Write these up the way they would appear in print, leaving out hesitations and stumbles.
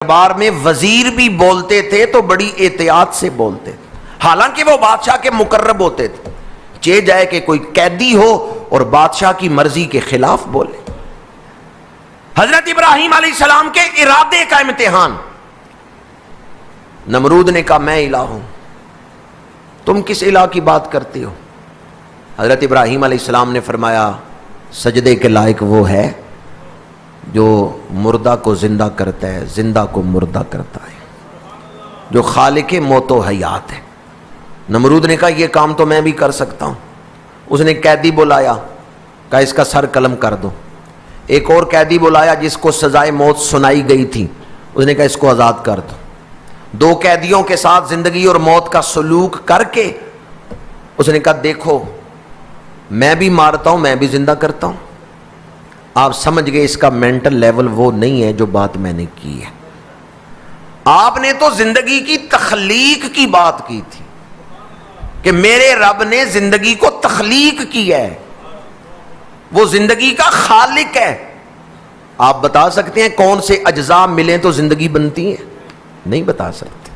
دربار میں وزیر بھی بولتے تھے تو بڑی احتیاط سے بولتے تھے، حالانکہ وہ بادشاہ کے مقرب ہوتے تھے، چاہے جائے کہ کوئی قیدی ہو اور بادشاہ کی مرضی کے خلاف بولے۔ حضرت ابراہیم علیہ السلام کے ارادے کا امتحان۔ نمرود نے کہا میں الہ ہوں، تم کس الہ کی بات کرتے ہو؟ حضرت ابراہیم علیہ السلام نے فرمایا سجدے کے لائق وہ ہے جو مردہ کو زندہ کرتا ہے، زندہ کو مردہ کرتا ہے، جو خالق موت و حیات ہے۔ نمرود نے کہا یہ کام تو میں بھی کر سکتا ہوں۔ اس نے قیدی بلایا، کہا اس کا سر قلم کر دو۔ ایک اور قیدی بلایا جس کو سزائے موت سنائی گئی تھی، اس نے کہا اس کو آزاد کر دو۔ دو قیدیوں کے ساتھ زندگی اور موت کا سلوک کر کے اس نے کہا دیکھو میں بھی مارتا ہوں، میں بھی زندہ کرتا ہوں۔ آپ سمجھ گئے اس کا مینٹل لیول وہ نہیں ہے جو بات میں نے کی ہے۔ آپ نے تو زندگی کی تخلیق کی بات کی تھی کہ میرے رب نے زندگی کو تخلیق کی ہے، وہ زندگی کا خالق ہے۔ آپ بتا سکتے ہیں کون سے اجزاء ملیں تو زندگی بنتی ہے؟ نہیں بتا سکتے۔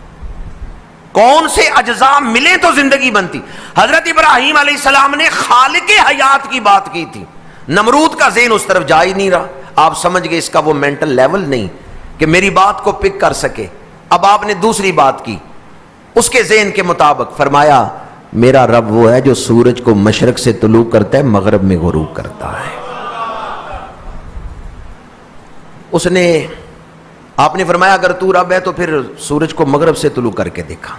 کون سے اجزاء ملیں تو زندگی بنتی؟ حضرت ابراہیم علیہ السلام نے خالق حیات کی بات کی تھی، نمرود کا ذہن اس طرف جا ہی نہیں رہا۔ آپ سمجھ گئے اس کا وہ مینٹل لیول نہیں کہ میری بات کو پک کر سکے۔ اب آپ نے دوسری بات کی، اس کے ذہن کے مطابق فرمایا میرا رب وہ ہے جو سورج کو مشرق سے طلوع کرتا ہے، مغرب میں غروب کرتا ہے۔ اس نے آپ نے فرمایا اگر تو رب ہے تو پھر سورج کو مغرب سے طلوع کر کے دکھا۔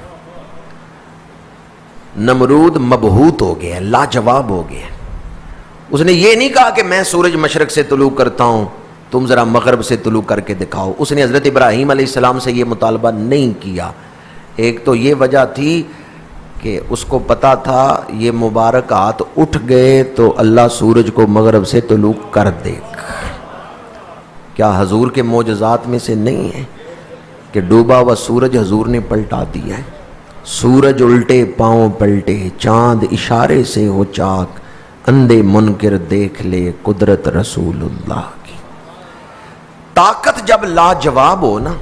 نمرود مبہوت ہو گیا، لاجواب ہو گیا۔ اس نے یہ نہیں کہا کہ میں سورج مشرق سے طلوع کرتا ہوں، تم ذرا مغرب سے طلوع کر کے دکھاؤ۔ اس نے حضرت ابراہیم علیہ السلام سے یہ مطالبہ نہیں کیا۔ ایک تو یہ وجہ تھی کہ اس کو پتا تھا یہ مبارک ہاتھ اٹھ گئے تو اللہ سورج کو مغرب سے طلوع کر دے گا۔ کیا حضور کے معجزات میں سے نہیں ہے کہ ڈوبا ہوا سورج حضور نے پلٹا دیا ہے؟ سورج الٹے پاؤں پلٹے، چاند اشارے سے ہو چاک، اندھے منکر دیکھ لے قدرت رسول اللہ کی۔ طاقت جب لاجواب ہو نا،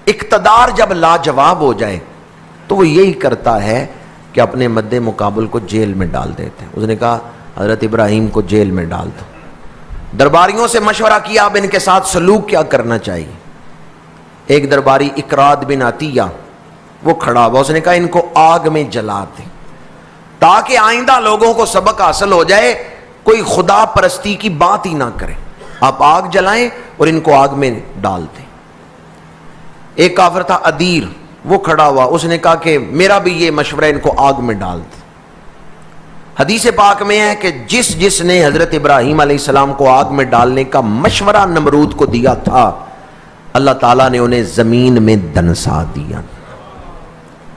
اقتدار جب لاجواب ہو جائے تو وہ یہی کرتا ہے کہ اپنے مد مقابل کو جیل میں ڈال دیتے ہیں۔ اس نے کہا حضرت ابراہیم کو جیل میں ڈال دو۔ درباریوں سے مشورہ کیا اب ان کے ساتھ سلوک کیا کرنا چاہیے۔ ایک درباری اقراد بن عطیہ وہ کھڑا ہوا، اس نے کہا ان کو آگ میں جلا دیں تاکہ آئندہ لوگوں کو سبق حاصل ہو جائے، کوئی خدا پرستی کی بات ہی نہ کرے۔ آپ آگ جلائیں اور ان کو آگ میں ڈال دیں۔ ایک کافر تھا ادیر، وہ کھڑا ہوا، اس نے کہا کہ میرا بھی یہ مشورہ، ان کو آگ میں ڈال دیں۔ حدیث پاک میں ہے کہ جس نے حضرت ابراہیم علیہ السلام کو آگ میں ڈالنے کا مشورہ نمرود کو دیا تھا، اللہ تعالیٰ نے انہیں زمین میں دنسا دیا۔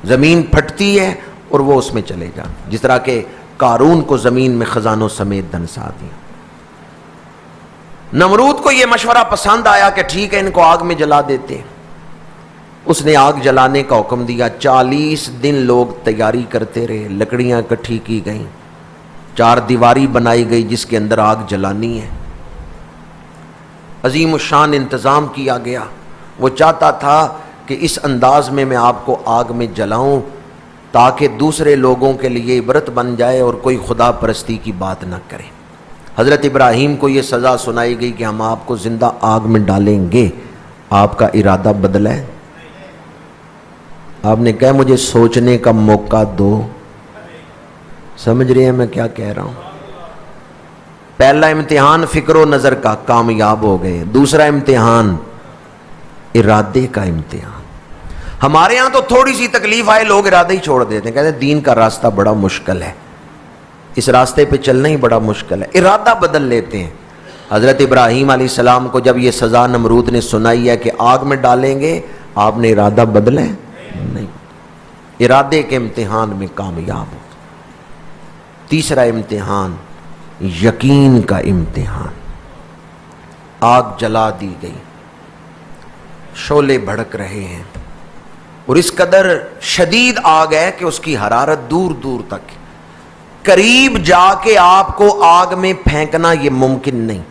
زمین پھٹتی ہے اور وہ اس میں چلے جاتے، جس طرح کہ قارون کو زمین میں خزانوں سمیت دنسا دیا۔ نمرود کو یہ مشورہ پسند آیا کہ ٹھیک ہے ان کو آگ میں جلا دیتے۔ اس نے آگ جلانے کا حکم دیا۔ 40 دن لوگ تیاری کرتے رہے، لکڑیاں اکٹھی کی گئیں، 4 دیواری بنائی گئی جس کے اندر آگ جلانی ہے۔ عظیم الشان انتظام کیا گیا۔ وہ چاہتا تھا کہ اس انداز میں آپ کو آگ میں جلاؤں تاکہ دوسرے لوگوں کے لیے عبرت بن جائے اور کوئی خدا پرستی کی بات نہ کرے۔ حضرت ابراہیم کو یہ سزا سنائی گئی کہ ہم آپ کو زندہ آگ میں ڈالیں گے۔ آپ کا ارادہ بدلا ہے؟ آپ نے کہا مجھے سوچنے کا موقع دو۔ سمجھ رہے ہیں میں کیا کہہ رہا ہوں؟ پہلا امتحان فکر و نظر کا، کامیاب ہو گئے۔ دوسرا امتحان ارادے کا امتحان۔ ہمارے ہاں تو تھوڑی سی تکلیف آئے لوگ ارادہ ہی چھوڑ دیتے ہیں، کہتے ہیں دین کا راستہ بڑا مشکل ہے، اس راستے پہ چلنا ہی بڑا مشکل ہے، ارادہ بدل لیتے ہیں۔ حضرت ابراہیم علیہ السلام کو جب یہ سزا نمرود نے سنائی ہے کہ آگ میں ڈالیں گے، آپ نے ارادہ بدلے نہیں، ارادے کے امتحان میں کامیاب ہو۔ تیسرا امتحان یقین کا امتحان۔ آگ جلا دی گئی، شعلے بھڑک رہے ہیں اور اس قدر شدید آگ ہے کہ اس کی حرارت دور دور تک، قریب جا کے آپ کو آگ میں پھینکنا یہ ممکن نہیں۔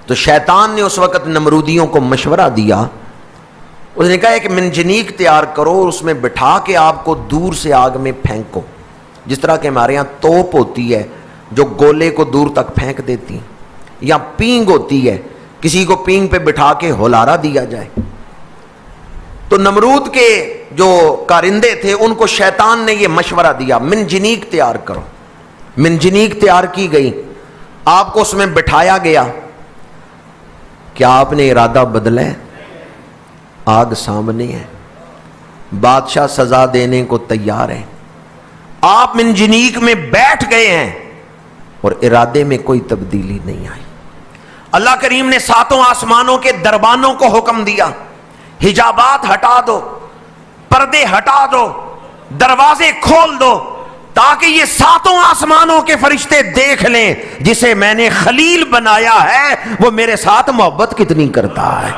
تو شیطان نے اس وقت نمرودیوں کو مشورہ دیا اس نے کہا کہ منجنیک تیار کرو اور اس میں بٹھا کے آپ کو دور سے آگ میں پھینکو، جس طرح کہ ہمارے یہاں توپ ہوتی ہے جو گولے کو دور تک پھینک دیتی، یا پینگ ہوتی ہے کسی کو پینگ پہ بٹھا کے ہولارا دیا جائے۔ تو نمرود کے جو کارندے تھے ان کو شیطان نے یہ مشورہ دیا منجنیک تیار کرو۔ منجنیک تیار کی گئی، آپ کو اس میں بٹھایا گیا۔ کیا آپ نے ارادہ بدلا ہے؟ آگ سامنے ہے، بادشاہ سزا دینے کو تیار ہے، آپ منجنیک میں بیٹھ گئے ہیں اور ارادے میں کوئی تبدیلی نہیں آئی۔ اللہ کریم نے ساتوں آسمانوں کے دربانوں کو حکم دیا حجابات ہٹا دو، پردے ہٹا دو، دروازے کھول دو، تاکہ یہ ساتوں آسمانوں کے فرشتے دیکھ لیں جسے میں نے خلیل بنایا ہے وہ میرے ساتھ محبت کتنی کرتا ہے۔